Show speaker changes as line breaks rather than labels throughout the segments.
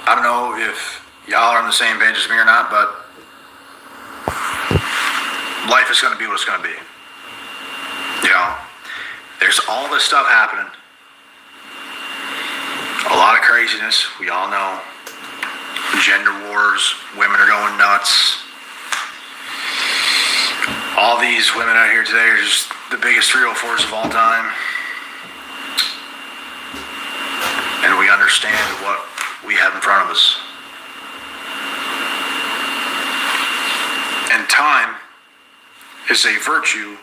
I don't know if y'all are on the same page as me or not, but life is going to be what it's going to be. You know, there's all this stuff happening. A lot of craziness, we all know. Gender wars, women are going nuts. All these women out here today are just the biggest 304s of all time. And we understand what we have in front of us. And time is a virtue,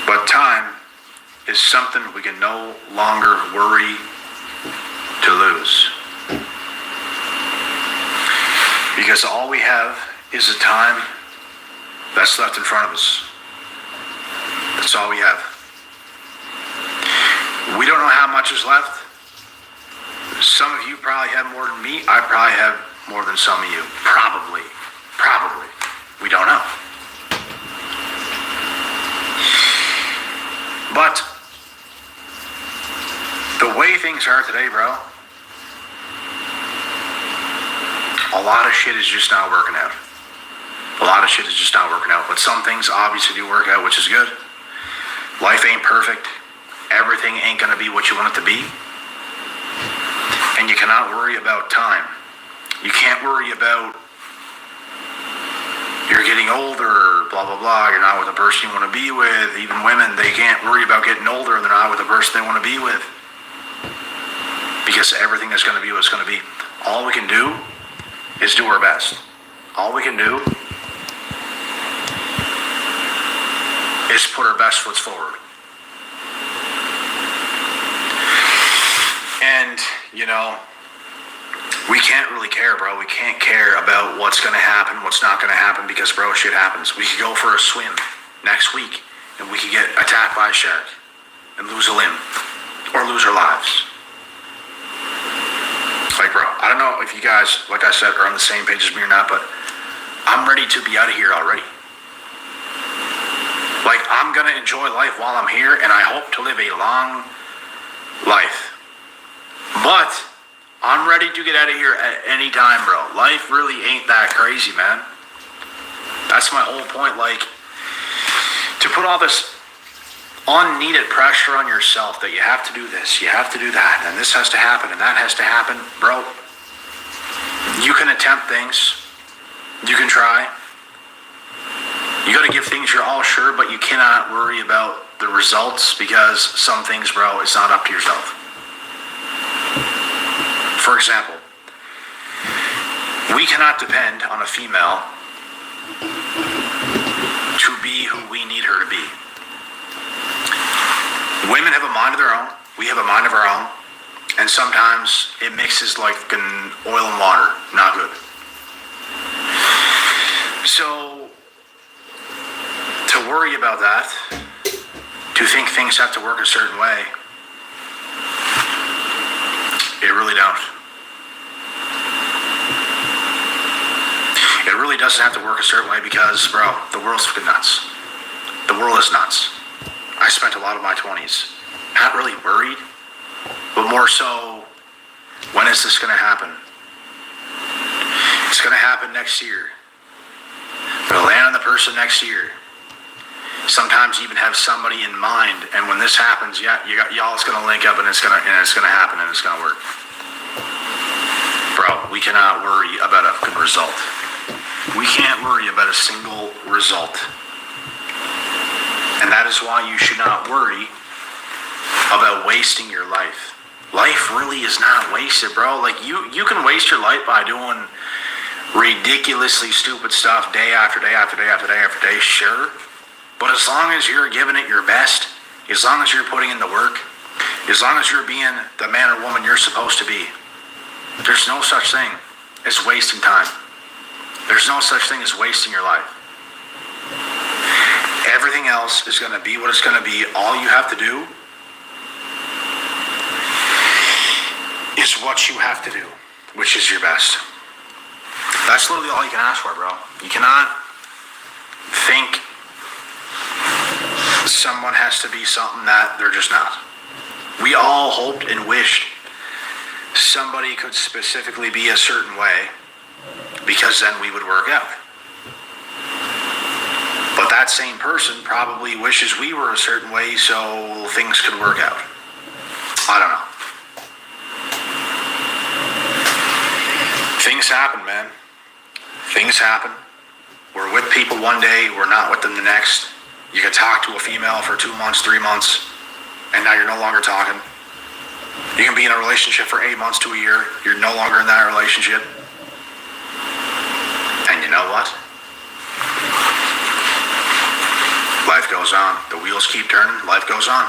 but time is something we can no longer worry to lose. Because all we have is the time that's left in front of us. That's all we have. We don't know how much is left. Some of you probably have more than me. I probably have more than some of you. Probably. We don't know. But the way things are today, bro, a lot of shit is just not working out. But some things obviously do work out, which is good. Life ain't perfect. Everything ain't going to be what you want it to be. And you cannot worry about time. You can't worry about you're getting older, blah, blah, blah. You're not with the person you want to be with. Even women, they can't worry about getting older and they're not with the person they want to be with. Because everything is going to be what it's going to be. All we can do is do our best. All we can do is put our best foot forward. And, you know, we can't really care, bro. We can't care about what's going to happen, what's not going to happen, because, bro, shit happens. We could go for a swim next week, and we could get attacked by a shark and lose a limb or lose our lives. Like, bro, I don't know if you guys, like I said, are on the same page as me or not, but I'm ready to be out of here already. Like, I'm going to enjoy life while I'm here, and I hope to live a long life. But I'm ready to get out of here at any time, bro. Life really ain't that crazy, man. That's my whole point. Like, to put all this unneeded pressure on yourself that you have to do this, you have to do that, and this has to happen, and that has to happen, bro. You can attempt things. You can try. You got to give things your all sure, but you cannot worry about the results because some things, bro, it's not up to yourself. For example, we cannot depend on a female to be who we need her to be. Women have a mind of their own. We have a mind of our own. And sometimes it mixes like an oil and water. Not good. So, to worry about that, to think things have to work a certain way, it really don't. It really doesn't have to work a certain way because, bro, the world's fucking nuts. The world is nuts. I spent a lot of my 20s not really worried, but more so, when is this going to happen? It's going to happen next year. I'm going to land on the person next year. Sometimes you even have somebody in mind, and when this happens, y'all's going to link up, and it's going to happen, and it's going to work. Bro, we cannot worry about a good result. We can't worry about a single result. And that is why you should not worry about wasting your life. Life really is not wasted, bro. Like, you can waste your life by doing ridiculously stupid stuff day after day after day after day after day, sure. But as long as you're giving it your best, as long as you're putting in the work, as long as you're being the man or woman you're supposed to be, there's no such thing as wasting time. There's no such thing as wasting your life. Everything else is going to be what it's going to be. All you have to do is what you have to do, which is your best. That's literally all you can ask for, bro. You cannot think someone has to be something that they're just not. We all hoped and wished somebody could specifically be a certain way, because then we would work out. But that same person probably wishes we were a certain way so things could work out. I don't know. Things happen, man. Things happen. We're with people one day, we're not with them the next. You can talk to a female for 2 months, 3 months, and now you're no longer talking. You can be in a relationship for 8 months to a year. You're no longer in that relationship. And you know what? Life goes on. The wheels keep turning. Life goes on.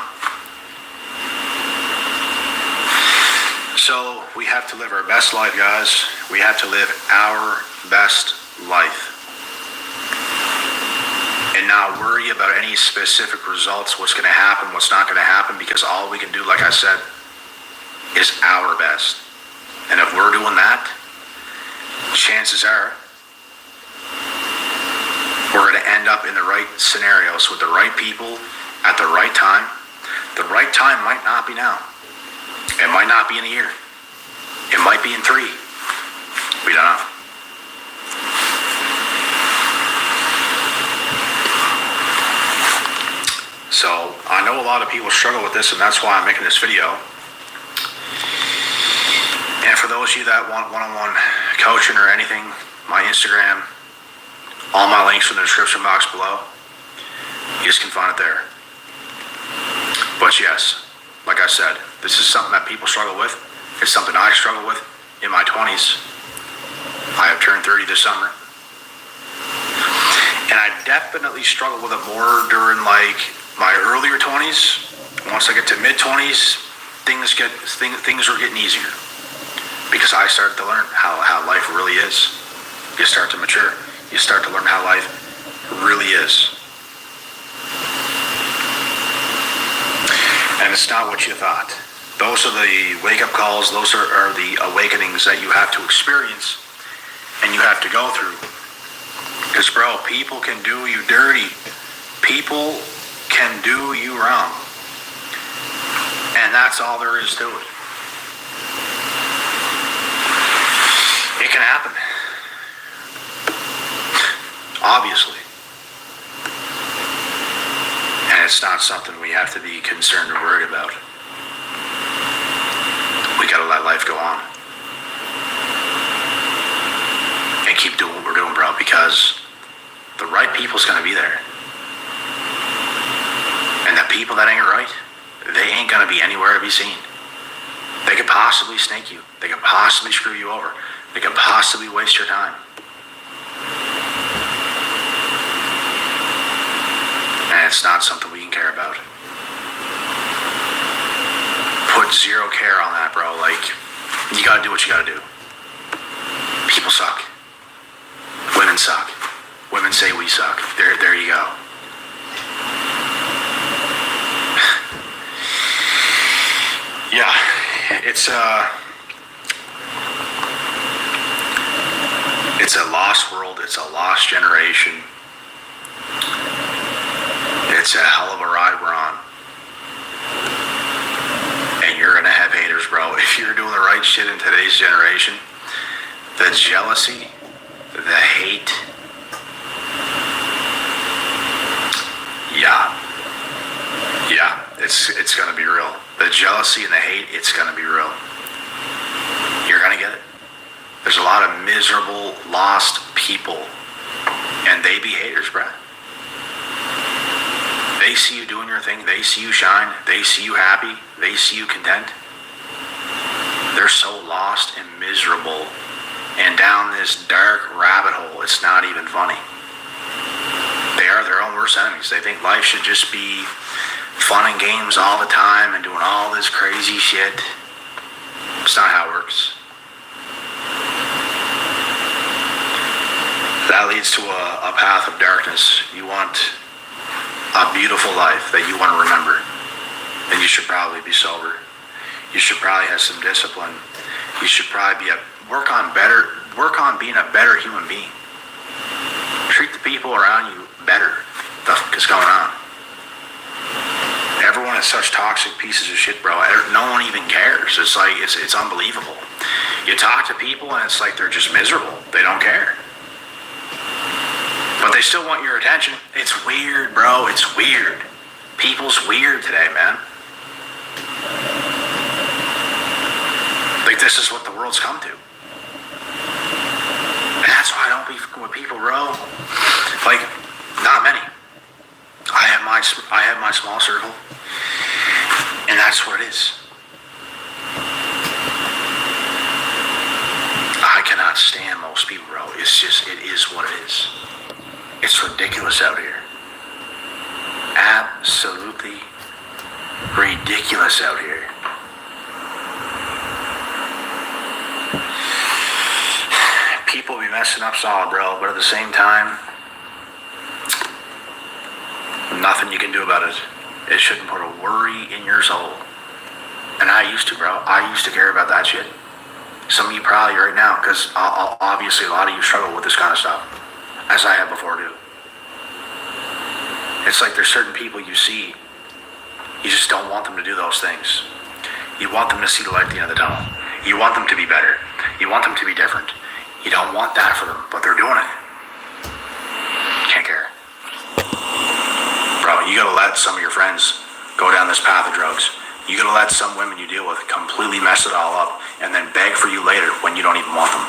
So we have to live our best life, guys. We have to live our best life. And not worry about any specific results, what's going to happen, what's not going to happen, because all we can do, like I said, is our best. And if we're doing that, chances are we're going to end up in the right scenarios with the right people at the right time. The right time might not be now. It might not be in a year. It might be in 3. We don't know. So I know a lot of people struggle with this, and that's why I'm making this video. And for those of you that want one-on-one coaching or anything, my Instagram, all my links are in the description box below. You just can find it there. But yes, like I said, this is something that people struggle with. It's something I struggle with in my 20s. I have turned 30 this summer. And I definitely struggle with it more during like my earlier 20s. Once I get to mid-20s, things are getting easier. Because I started to learn how life really is. You start to mature. You start to learn how life really is. And it's not what you thought. Those are the wake-up calls. Those are the awakenings that you have to experience and you have to go through. Because, bro, people can do you dirty. People can do you wrong. And that's all there is to it. It can happen. Obviously. And it's not something we have to be concerned or worried about. We gotta let life go on. And keep doing what we're doing, bro, because the right people's gonna be there. And the people that ain't right, they ain't gonna be anywhere to be seen. They could possibly snake you. They could possibly screw you over. They could possibly waste your time. And it's not something we can care about. Put zero care on that, bro. Like, you gotta do what you gotta do. People suck. Women suck. Women say we suck. There you go. Yeah, it's a lost world. It's a lost generation. It's a hell of a ride we're on. And you're gonna have haters, bro. If you're doing the right shit in today's generation, the jealousy, the hate, yeah, it's gonna be real. The jealousy and the hate, it's gonna be real. You're gonna get it. There's a lot of miserable, lost people, and they be haters, bro. They see you doing your thing. They see you shine. They see you happy. They see you content. They're so lost and miserable and down this dark rabbit hole, it's not even funny. They are their own worst enemies. They think life should just be fun and games all the time and doing all this crazy shit. It's not how it works. That leads to a path of darkness. You want a beautiful life that you want to remember, then you should probably be sober. You should probably have some discipline. You should probably work on being a better human being. Treat the people around you better. What the fuck is going on? Everyone is such toxic pieces of shit, bro. No one even cares. It's like, it's unbelievable. You talk to people and it's like they're just miserable. They don't care. But they still want your attention. It's weird, bro. It's weird. People's weird today, man. Like, this is what the world's come to. And that's why I don't be with people, bro. Like, not many. I have my small circle. And that's what it is. I cannot stand most people, bro. It's just, it is what it is. It's ridiculous out here. Absolutely ridiculous out here. People be messing up solid, bro, but at the same time, nothing you can do about it. It shouldn't put a worry in your soul. And I used to, bro. I used to care about that shit. Some of you probably right now, because obviously a lot of you struggle with this kind of stuff, as I have before too. It's like there's certain people you see, you just don't want them to do those things. You want them to see the light at the end of the tunnel. You want them to be better. You want them to be different. You don't want that for them, but they're doing it. Can't care. Bro, you gotta let some of your friends go down this path of drugs. You gotta let some women you deal with completely mess it all up and then beg for you later when you don't even want them.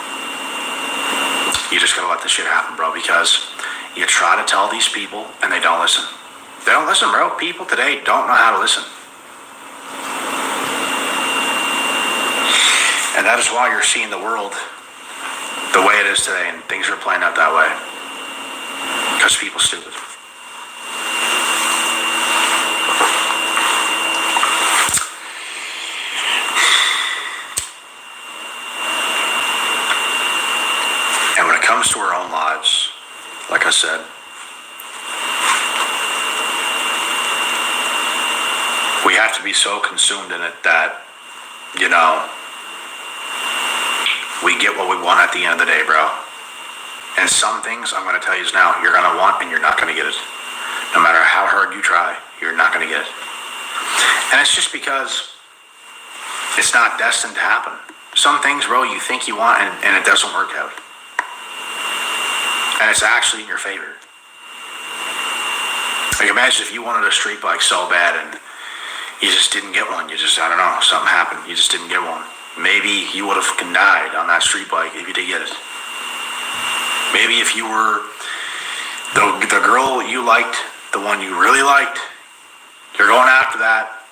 You just gotta let this shit happen, bro, because you try to tell these people and they don't listen. They don't listen, bro. People today don't know how to listen. And that is why you're seeing the world the way it is today, and things are playing out that way. Because people are stupid. And when it comes to our own lives, like I said, we have to be so consumed in it that, you know, we get what we want at the end of the day, bro. And some things, I'm going to tell you now, you're going to want and you're not going to get it. No matter how hard you try, you're not going to get it. And it's just because it's not destined to happen. Some things, bro, you think you want and it doesn't work out. And it's actually in your favor. Like, imagine if you wanted a street bike so bad and you just didn't get one. You just, I don't know, something happened. You just didn't get one. Maybe you would have fucking died on that street bike if you did get it. Maybe if you were the girl you liked, the one you really liked, you're going after that,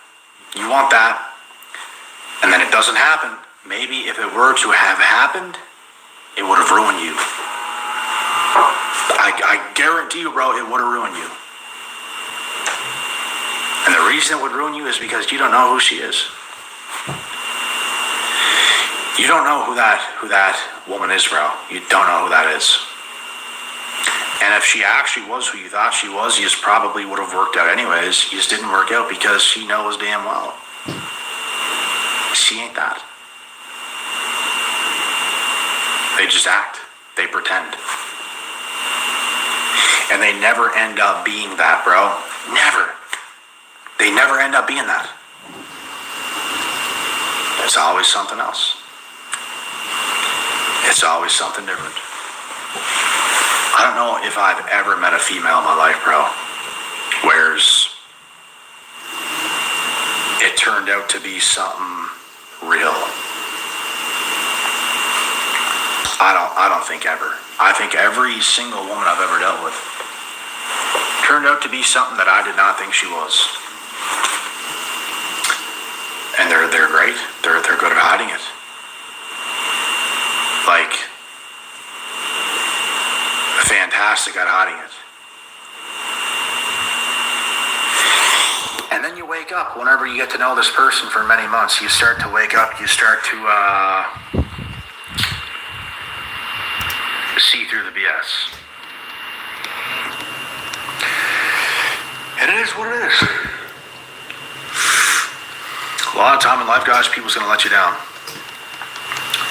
you want that, and then it doesn't happen. Maybe if it were to have happened, it would have ruined you. I guarantee you, bro, it would have ruined you. And the reason it would ruin you is because you don't know who she is. You don't know who that woman is, bro. You don't know who that is. And if she actually was who you thought she was, you just probably would have worked out anyways. You just didn't work out because she knows damn well she ain't that. They just act. They pretend. And they never end up being that, bro. Never. They never end up being that. It's always something else. It's always something different. I don't know if I've ever met a female in my life, bro, whereas it turned out to be something real. I don't think ever. I think every single woman I've ever dealt with turned out to be something that I did not think she was. And they're great. They're good at hiding it. Like, fantastic at hiding it. And then you wake up, whenever you get to know this person for many months, you start to wake up, you start to see through the BS. And it is what it is. A lot of time in life, guys, people's going to let you down.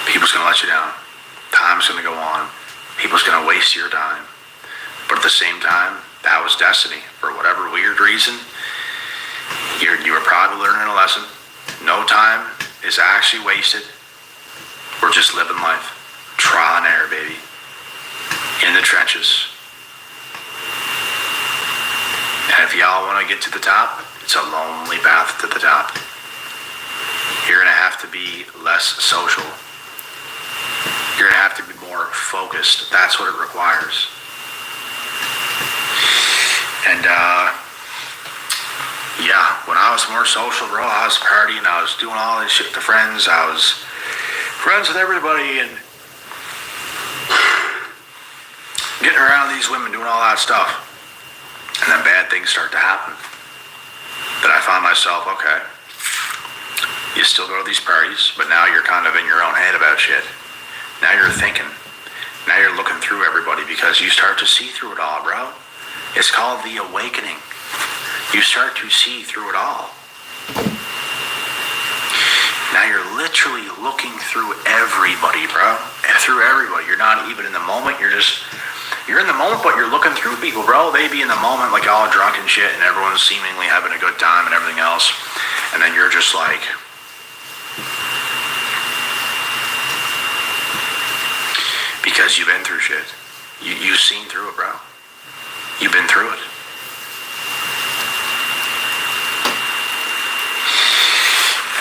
People's going to let you down. Time's going to go on. People's going to waste your time. But at the same time, that was destiny. For whatever weird reason, you were probably learning a lesson. No time is actually wasted. We're We're just living life. Trial and error, baby. In the trenches. And if y'all want to get to the top, it's a lonely path to the top. You're going to have to be less social. You're going to have to be more focused. That's what it requires. And, yeah, when I was more social, bro, I was partying, I was doing all this shit to friends, I was friends with everybody and getting around these women, doing all that stuff. And then bad things start to happen. Then I find myself, okay, you still go to these parties, but now you're kind of in your own head about shit. Now you're thinking. Now you're looking through everybody because you start to see through it all, bro. It's called the awakening. You start to see through it all. Now you're literally looking through everybody, bro. And through everybody. You're not even in the moment. You're in the moment, but you're looking through people, bro. They be in the moment like all drunk and shit, and everyone's seemingly having a good time and everything else. And then you're just like, because you've been through shit. You've seen through it, bro. You've been through it.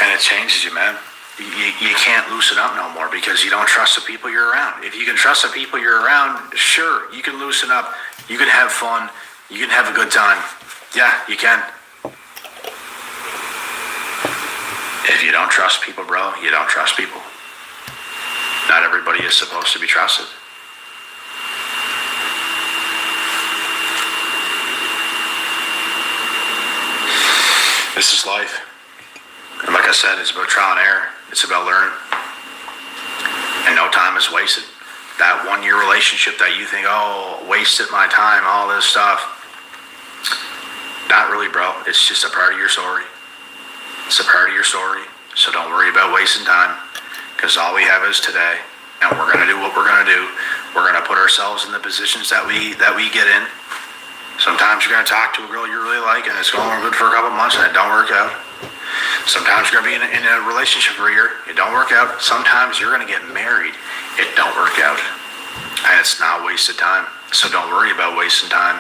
And it changes you, man. You can't loosen up no more because you don't trust the people you're around. If you can trust the people you're around, sure, you can loosen up. You can have fun. You can have a good time. Yeah, you can. If you don't trust people, bro, you don't trust people. Not everybody is supposed to be trusted. This is life. And like I said, it's about trial and error. It's about learning. And no time is wasted. That 1 year relationship that you think, oh, wasted my time, all this stuff. Not really, bro. It's just a part of your story. It's a part of your story. So don't worry about wasting time. Because all we have is today. And we're going to do what we're going to do. We're going to put ourselves in the positions that we get in. Sometimes you're going to talk to a girl you really like and it's going good for a couple months and it don't work out. Sometimes you're going to be in a relationship for a year. It don't work out. Sometimes you're going to get married. It don't work out. And it's not wasted time. So don't worry about wasting time.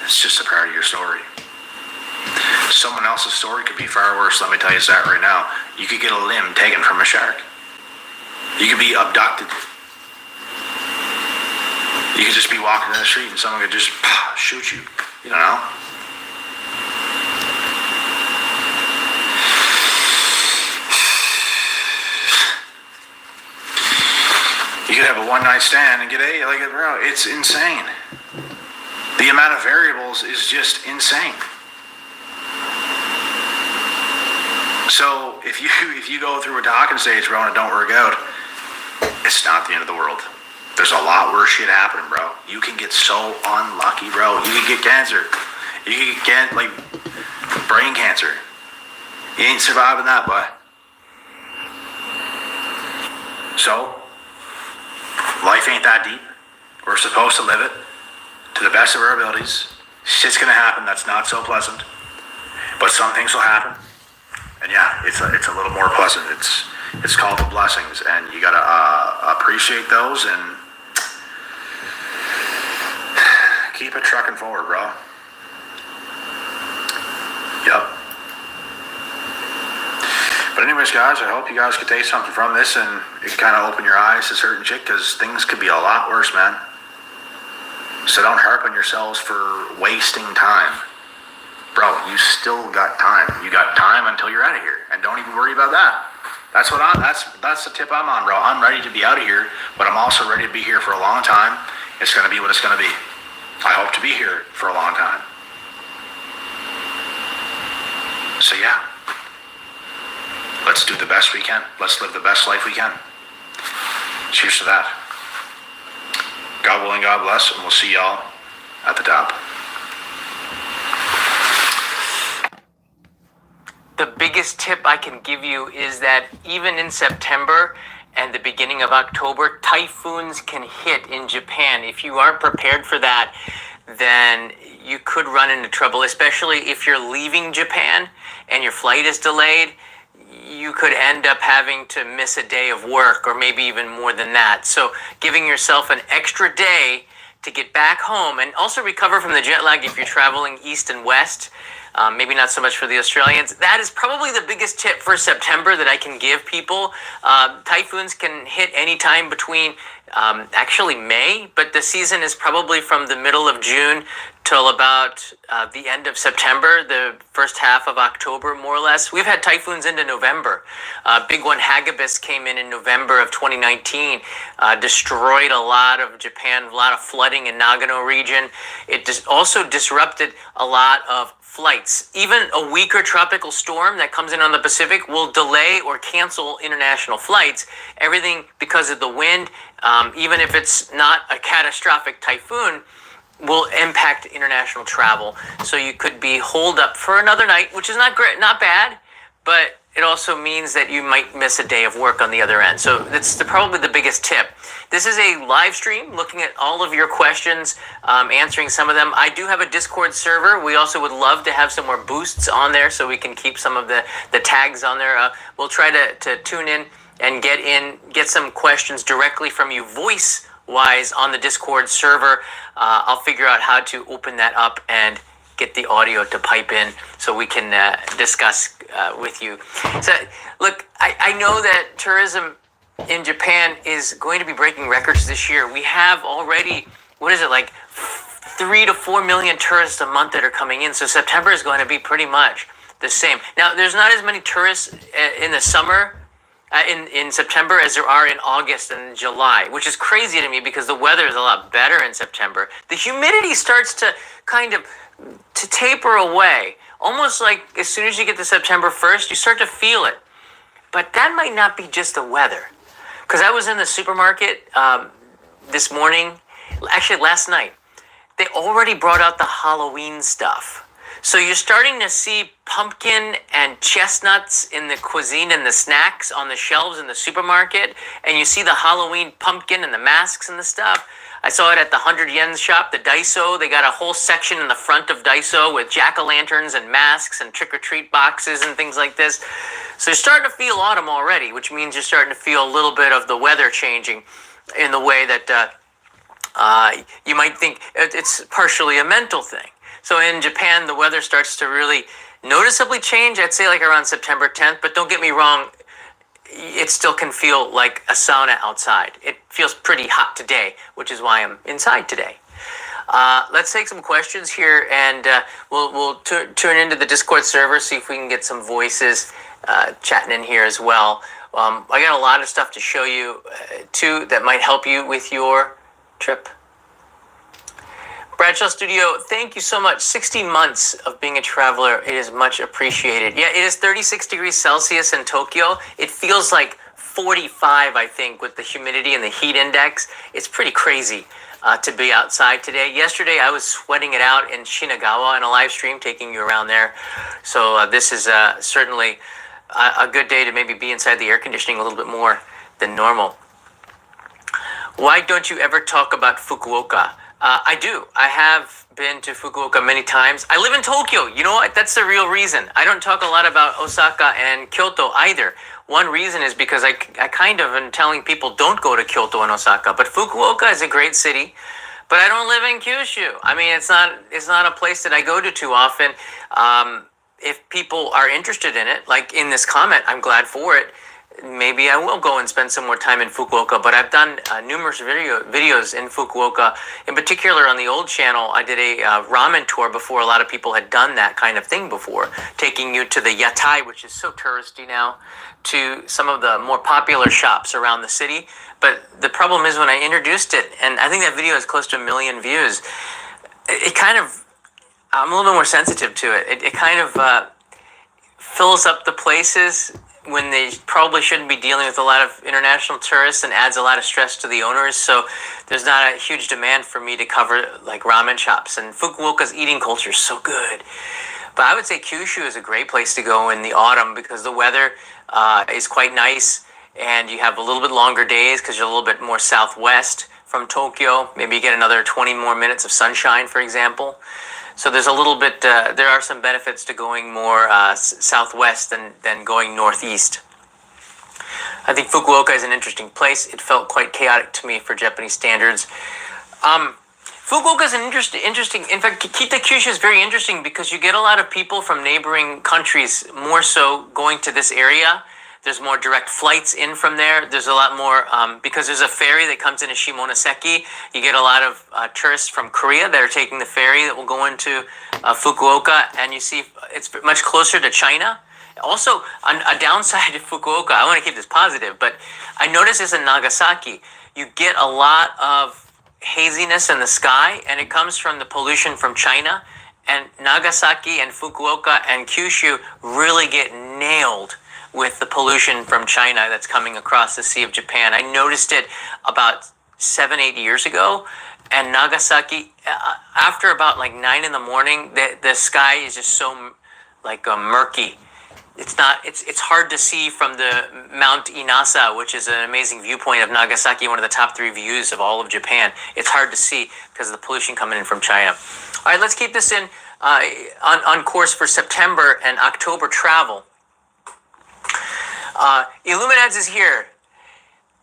It's just a part of your story. Someone else's story could be far worse. Let me tell you that right now. You could get a limb taken from a shark. You could be abducted. You could just be walking down the street and someone could just shoot you. You don't know. You could have a one-night stand and get bro, it's insane. The amount of variables is just insane. So if you go through a talking stage, bro, and it don't work out, it's not the end of the world. There's a lot worse shit happening, bro. You can get so unlucky, bro. You can get cancer. You can get brain cancer. You ain't surviving that, boy. So, life ain't that deep. We're supposed to live it to the best of our abilities. Shit's gonna happen that's not so pleasant, but some things will happen. And yeah, it's a little more pleasant. It's called the blessings, and you gotta appreciate those and keep it trucking forward, bro. Yep. But anyways, guys, I hope you guys could take something from this and it kind of open your eyes to certain shit, because things could be a lot worse, man. So don't harp on yourselves for wasting time. Bro, you still got time. You got time until you're out of here. And don't even worry about that. That's the tip I'm on, bro. I'm ready to be out of here, but I'm also ready to be here for a long time. It's gonna be what it's gonna be. I hope to be here for a long time. So yeah, let's do the best we can. Let's live the best life we can. Cheers to that. God willing, God bless, and we'll see y'all at the top.
The biggest tip I can give you is that even in September and the beginning of October, typhoons can hit in Japan. If you aren't prepared for that, then you could run into trouble, especially if you're leaving Japan and your flight is delayed. you could end up having to miss a day of work, or maybe even more than that. So giving yourself an extra day to get back home and also recover from the jet lag if you're traveling east and west. Maybe not so much for the Australians. That is probably the biggest tip for September that I can give people. Typhoons can hit any time between actually May, but the season is probably from the middle of June till about the end of September, the first half of October, more or less. We've had typhoons into November. Big one, Hagibis, came in November of 2019, destroyed a lot of Japan, a lot of flooding in Nagano region. It also disrupted a lot of flights. Even a weaker tropical storm that comes in on the Pacific will delay or cancel international flights. Everything because of the wind, even if it's not a catastrophic typhoon, will impact international travel. So you could be holed up for another night, which is not great, not bad, but it also means that you might miss a day of work on the other end. So that's probably the biggest tip. This is a live stream looking at all of your questions, answering some of them. I do have a Discord server. We also would love to have some more boosts on there so we can keep some of the tags on there. We'll try to tune in and get some questions directly from you voice-wise on the Discord server. I'll figure out how to open that up and get the audio to pipe in so we can discuss with you. So, look, I know that tourism in Japan is going to be breaking records this year. We have already, like 3 to 4 million tourists a month that are coming in. So September is going to be pretty much the same. Now, there's not as many tourists in the summer, in September, as there are in August and July, which is crazy to me because the weather is a lot better in September. The humidity starts to kind of taper away. Almost like as soon as you get to September 1st, you start to feel it. But that might not be just the weather. Because I was in the supermarket this morning, actually last night. They already brought out the Halloween stuff. So you're starting to see pumpkin and chestnuts in the cuisine and the snacks on the shelves in the supermarket. And you see the Halloween pumpkin and the masks and the stuff. I saw it at the 100 yen shop, the Daiso. They got a whole section in the front of Daiso with jack-o'-lanterns and masks and trick-or-treat boxes and things like this. So you're starting to feel autumn already, which means you're starting to feel a little bit of the weather changing in the way that you might think it's partially a mental thing. So in Japan, the weather starts to really noticeably change, I'd say like around September 10th. But don't get me wrong, it still can feel like a sauna outside. It feels pretty hot today, which is why I'm inside today. Let's take some questions here, and we'll tune into the Discord server, see if we can get some voices chatting in here as well. I got a lot of stuff to show you, too, that might help you with your trip. Bradshaw Studio, thank you so much. 60 months of being a traveler. It is much appreciated. Yeah, it is 36 degrees Celsius in Tokyo. It feels like 45, I think, with the humidity and the heat index. It's pretty crazy to be outside today. Yesterday, I was sweating it out in Shinagawa in a live stream, taking you around there. So this is certainly a good day to maybe be inside the air conditioning a little bit more than normal. Why don't you ever talk about Fukuoka? I do. I have been to Fukuoka many times. I live in Tokyo. You know what? That's the real reason. I don't talk a lot about Osaka and Kyoto either. One reason is because I kind of am telling people don't go to Kyoto and Osaka. But Fukuoka is a great city. But I don't live in Kyushu. I mean, it's not a place that I go to too often. If people are interested in it, like in this comment, I'm glad for it. Maybe I will go and spend some more time in Fukuoka, but I've done numerous videos in Fukuoka. In particular, on the old channel, I did a ramen tour before. A lot of people had done that kind of thing before, taking you to the yatai, which is so touristy now, to some of the more popular shops around the city. But the problem is when I introduced it, and I think that video has close to 1 million views, it kind of, I'm a little bit more sensitive to it. It kind of fills up the places when they probably shouldn't be dealing with a lot of international tourists, and adds a lot of stress to the owners. So there's not a huge demand for me to cover like ramen shops. And Fukuoka's eating culture is so good. But I would say Kyushu is a great place to go in the autumn because the weather is quite nice, and you have a little bit longer days because you're a little bit more southwest from Tokyo. Maybe you get another 20 more minutes of sunshine, for example. So there's a little bit, there are some benefits to going more southwest than going northeast. I think Fukuoka is an interesting place. It felt quite chaotic to me for Japanese standards. Fukuoka is an interesting. In fact, Kita-Kyushu is very interesting because you get a lot of people from neighboring countries more so going to this area. There's more direct flights in from there. There's a lot more because there's a ferry that comes into Shimonoseki. You get a lot of tourists from Korea that are taking the ferry that will go into Fukuoka, and you see it's much closer to China. Also, a downside to Fukuoka, I want to keep this positive, but I noticed this in Nagasaki. You get a lot of haziness in the sky, and it comes from the pollution from China. And Nagasaki and Fukuoka and Kyushu really get nailed with the pollution from China that's coming across the Sea of Japan. I noticed it about 7-8 years ago, and Nagasaki, after about like 9 in the morning, the sky is just so like murky. It's hard to see from the Mount Inasa, which is an amazing viewpoint of Nagasaki, one of the top 3 views of all of Japan. It's hard to see because of the pollution coming in from China. All right, let's keep this in on course for September and October travel. Illuminads is here.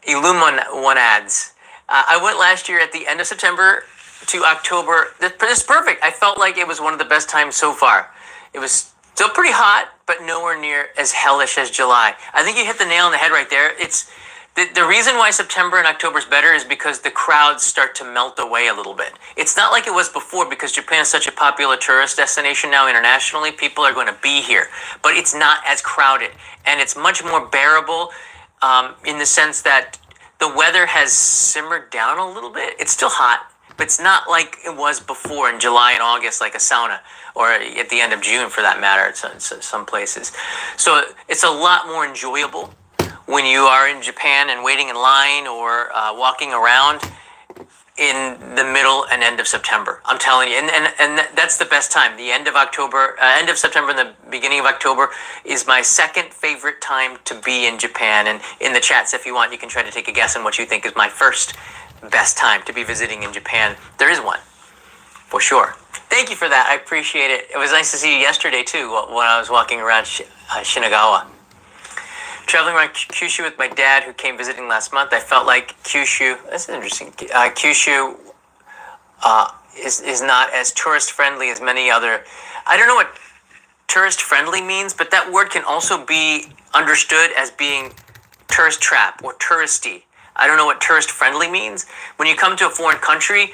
Illuminads. I went last year at the end of September to October. This is perfect. I felt like it was one of the best times so far. It was still pretty hot, but nowhere near as hellish as July. I think you hit the nail on the head right there. It's the reason why September and October is better is because the crowds start to melt away a little bit. It's not like it was before because Japan is such a popular tourist destination now internationally. People are going to be here, but it's not as crowded, and it's much more bearable in the sense that the weather has simmered down a little bit. It's still hot, but it's not like it was before in July and August, like a sauna, or at the end of June for that matter, some places. So it's a lot more enjoyable when you are in Japan and waiting in line or walking around in the middle and end of September. I'm telling you, and that's the best time. The end of October, end of September and the beginning of October is my second favorite time to be in Japan. And in the chats, if you want, you can try to take a guess on what you think is my first best time to be visiting in Japan. There is one, for sure. Thank you for that. I appreciate it. It was nice to see you yesterday, too, when I was walking around Shinagawa. Traveling around Kyushu with my dad, who came visiting last month, I felt like Kyushu, that's interesting, Kyushu is not as tourist-friendly as many other, I don't know what tourist-friendly means, but that word can also be understood as being tourist trap or touristy. I don't know what tourist-friendly means. When you come to a foreign country,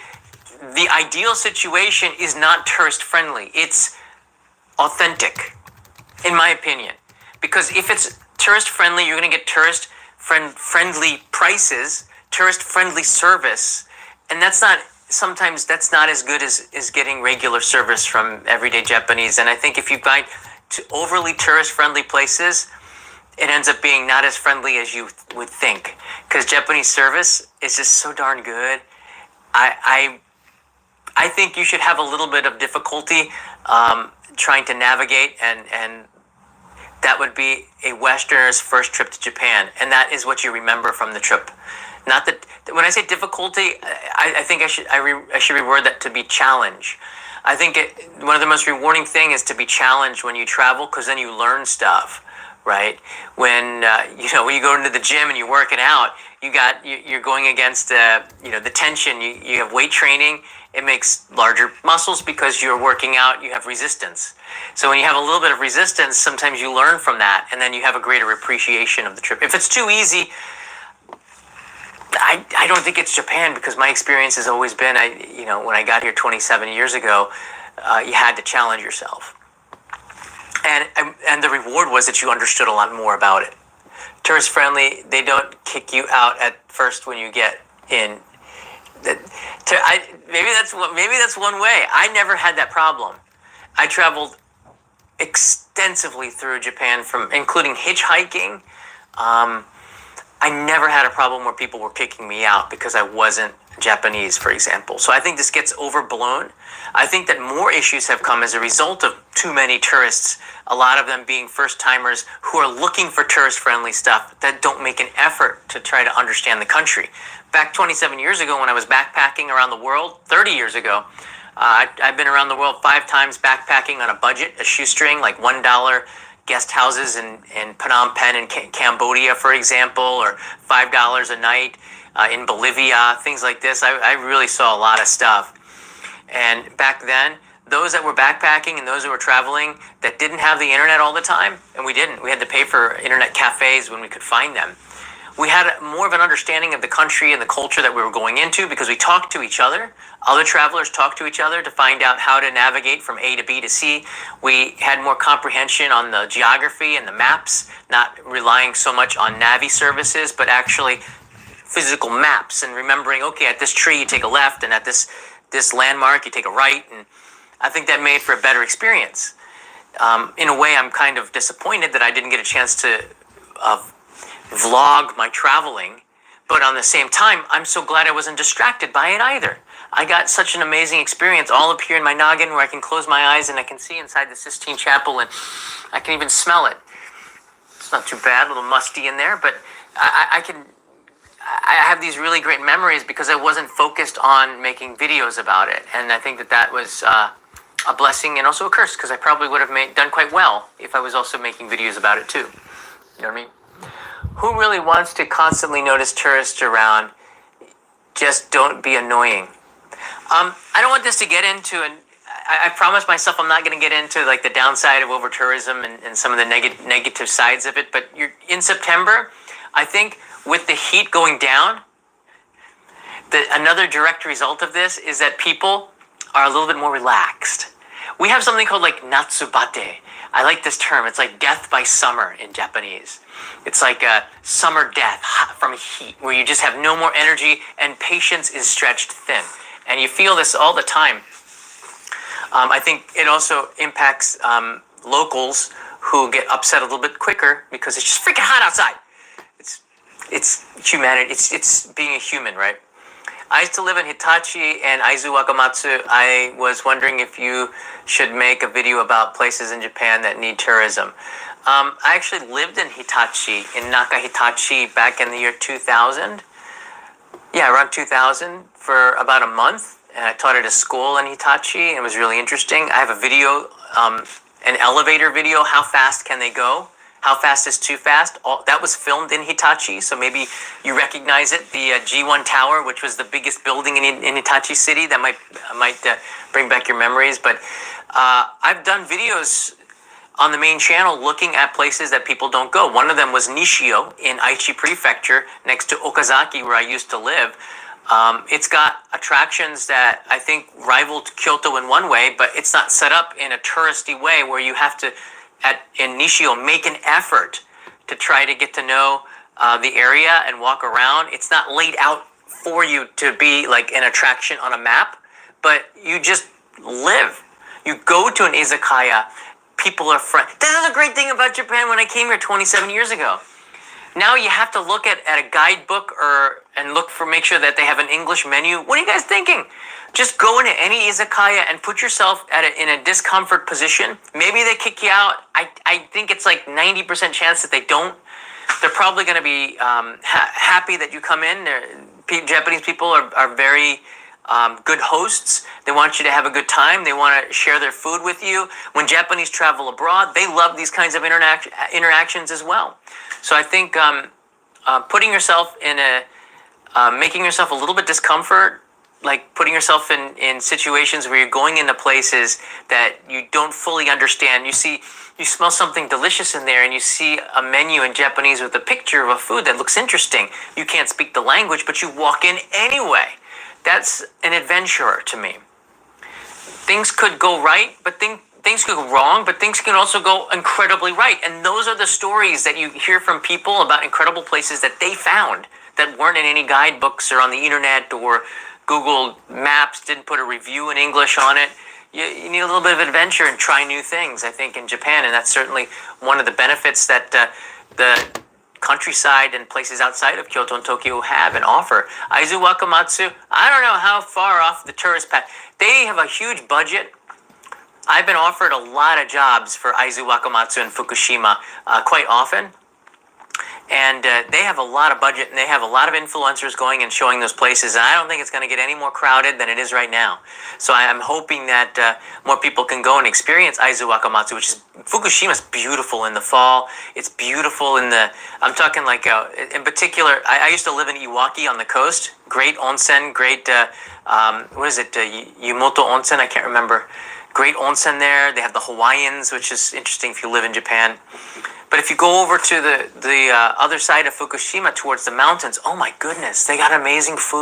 the ideal situation is not tourist-friendly. It's authentic, in my opinion. Because if it's tourist-friendly, you're going to get tourist-friendly prices, tourist-friendly service, and sometimes that's not as good as getting regular service from everyday Japanese. And I think if you buy to overly tourist-friendly places, it ends up being not as friendly as you would think. Because Japanese service is just so darn good. I think you should have a little bit of difficulty trying to navigate, and that would be a Westerner's first trip to Japan, and that is what you remember from the trip. Not that when I say difficulty, I think I should reword that to be challenge. I think one of the most rewarding thing is to be challenged when you travel, because then you learn stuff, right? When when you go into the gym and you're working out, you're going against the tension. You have weight training. It makes larger muscles because you're working out, you have resistance. So when you have a little bit of resistance, sometimes you learn from that, and then you have a greater appreciation of the trip. If it's too easy, I don't think it's Japan, because my experience has always been, when I got here 27 years ago, you had to challenge yourself. And the reward was that you understood a lot more about it. Tourist friendly, they don't kick you out at first when you get in. Maybe that's one way. I never had that problem. I traveled extensively through Japan, including hitchhiking. I never had a problem where people were kicking me out because I wasn't Japanese, for example. So I think this gets overblown. I think that more issues have come as a result of too many tourists, a lot of them being first-timers who are looking for tourist-friendly stuff that don't make an effort to try to understand the country. Back 27 years ago when I was backpacking around the world, 30 years ago, I've been around the world 5 times backpacking on a budget, a shoestring, like $1 guest houses in Phnom Penh in Cambodia, for example, or $5 a night in Bolivia, things like this. I really saw a lot of stuff. And back then, those that were backpacking and those that were traveling that didn't have the internet all the time, and we didn't, we had to pay for internet cafes when we could find them. We had more of an understanding of the country and the culture that we were going into because we talked to each other. Other travelers talked to each other to find out how to navigate from A to B to C. We had more comprehension on the geography and the maps, not relying so much on Navi services, but actually physical maps and remembering, okay, at this tree you take a left, and at this landmark you take a right. And I think that made for a better experience. In a way, I'm kind of disappointed that I didn't get a chance to vlog my traveling, but on the same time, I'm so glad I wasn't distracted by it either. I got such an amazing experience all up here in my noggin where I can close my eyes and I can see inside the Sistine Chapel, and I can even smell it. It's not too bad, a little musty in there, but I have these really great memories because I wasn't focused on making videos about it. And I think that was a blessing and also a curse, because I probably would have done quite well if I was also making videos about it too. You know what I mean? Who really wants to constantly notice tourists around? Just don't be annoying. I don't want this to get into, and I promised myself I'm not going to get into like the downside of over tourism and some of the negative sides of it. But in September, I think with the heat going down, another direct result of this is that people are a little bit more relaxed. We have something called like natsubate. I like this term. It's like death by summer in Japanese. It's like a summer death from heat, where you just have no more energy and patience is stretched thin. And you feel this all the time. I think it also impacts locals who get upset a little bit quicker because it's just freaking hot outside. It's humanity. It's being a human, right? I used to live in Hitachi and Aizu Wakamatsu. I was wondering if you should make a video about places in Japan that need tourism. I actually lived in Hitachi, in Naka Hitachi, back in the year 2000. Yeah, around 2000 for about a month. And I taught at a school in Hitachi, and it was really interesting. I have a video, an elevator video, how fast can they go? How fast is too fast? That was filmed in Hitachi, so maybe you recognize it. The G1 Tower, which was the biggest building in Hitachi City, that might bring back your memories. But I've done videos on the main channel looking at places that people don't go. One of them was Nishio in Aichi Prefecture, next to Okazaki, where I used to live. It's got attractions that I think rival Kyoto in one way, but it's not set up in a touristy way where you have to, in Nishio, make an effort to try to get to know the area and walk around. It's not laid out for you to be like an attraction on a map, but you just live. You go to an izakaya, people are friendly. That's the great thing about Japan when I came here 27 years ago. Now you have to look at a guidebook and make sure that they have an English menu. What are you guys thinking? Just go into any izakaya and put yourself in a discomfort position. Maybe they kick you out. I think it's like 90% chance that they don't. They're probably going to be happy that you come in. Japanese people are very good hosts. They want you to have a good time. They want to share their food with you. When Japanese travel abroad, they love these kinds of interactions as well. So I think putting yourself making yourself a little bit discomfort, like putting yourself in situations where you're going into places that you don't fully understand. You smell something delicious in there and you see a menu in Japanese with a picture of a food that looks interesting. You can't speak the language, but you walk in anyway. That's an adventure to me. Things could go right, but things could go wrong, but things can also go incredibly right. And those are the stories that you hear from people about incredible places that they found that weren't in any guidebooks or on the internet, or Google Maps didn't put a review in English on it. You need a little bit of adventure and try new things, I think, in Japan. And that's certainly one of the benefits that the countryside and places outside of Kyoto and Tokyo have and offer. Aizu Wakamatsu, I don't know how far off the tourist path. They have a huge budget. I've been offered a lot of jobs for Aizu Wakamatsu in Fukushima quite often. And they have a lot of budget, and they have a lot of influencers going and showing those places. And I don't think it's going to get any more crowded than it is right now. So I'm hoping that more people can go and experience Aizu Wakamatsu, which is Fukushima's beautiful in the fall. It's beautiful in the, I'm talking like, in particular, I used to live in Iwaki on the coast. Great onsen, great, what is it, Yumoto Onsen? I can't remember. Great onsen there. They have the Hawaiians, which is interesting if you live in Japan. But if you go over to the other side of Fukushima towards the mountains, oh my goodness, they got amazing food.